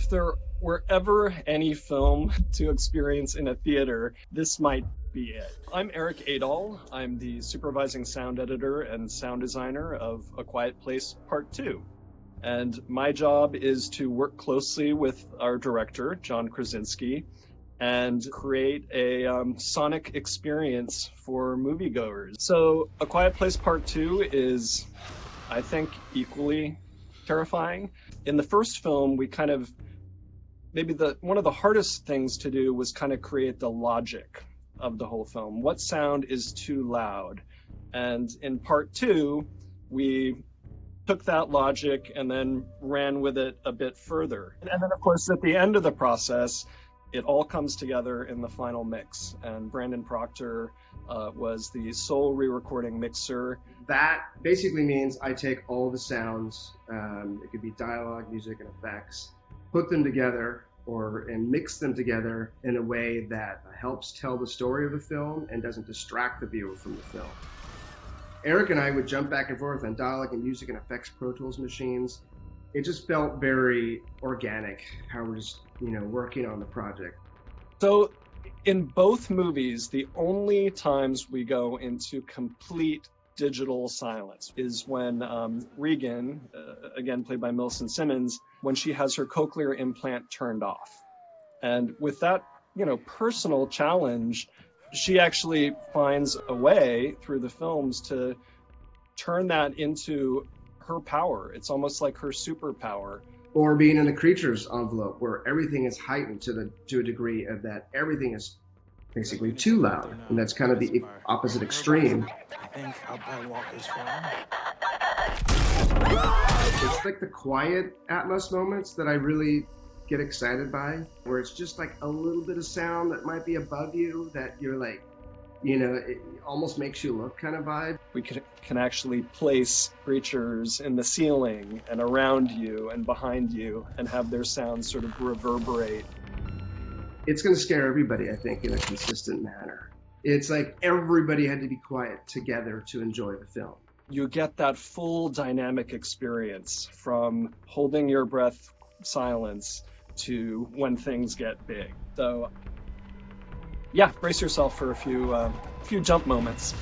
If there were ever any film to experience in a theater, this might be it. I'm Eric Adol. I'm the supervising sound editor and sound designer of A Quiet Place Part 2. And my job is to work closely with our director, John Krasinski, and create a sonic experience for moviegoers. So A Quiet Place Part 2 is, I think, equally terrifying. In the first film, we kind of, one of the hardest things to do was kind of create the logic of the whole film. What sound is too loud? And in Part 2, we took that logic and then ran with it a bit further. And then, of course, at the end of the process, it all comes together in the final mix. And Brandon Proctor was the sole re-recording mixer. That basically means I take all the sounds, it could be dialogue, music, and effects, put them together and mix them together in a way that helps tell the story of the film and doesn't distract the viewer from the film. Eric and I would jump back and forth on dialogue and music and effects Pro Tools machines. It just felt very organic how we're just, working on the project. So in both movies, the only times we go into complete digital silence is when Regan, again played by Millicent Simmons, when she has her cochlear implant turned off. And with that, personal challenge, she actually finds a way through the films to turn that into her power. It's almost like her superpower. Or being in the Creatures envelope, where everything is heightened to a degree of that everything is basically too loud, and that's kind of the opposite extreme. It's like the quiet Atmos moments that I really get excited by, where it's just like a little bit of sound that might be above you that you're like, it almost makes you look kind of vibe. We can actually place creatures in the ceiling and around you and behind you and have their sounds sort of reverberate. It's going to scare everybody, I think, in a consistent manner. It's like everybody had to be quiet together to enjoy the film. You get that full dynamic experience from holding your breath silence to when things get big. So yeah, brace yourself for a few jump moments.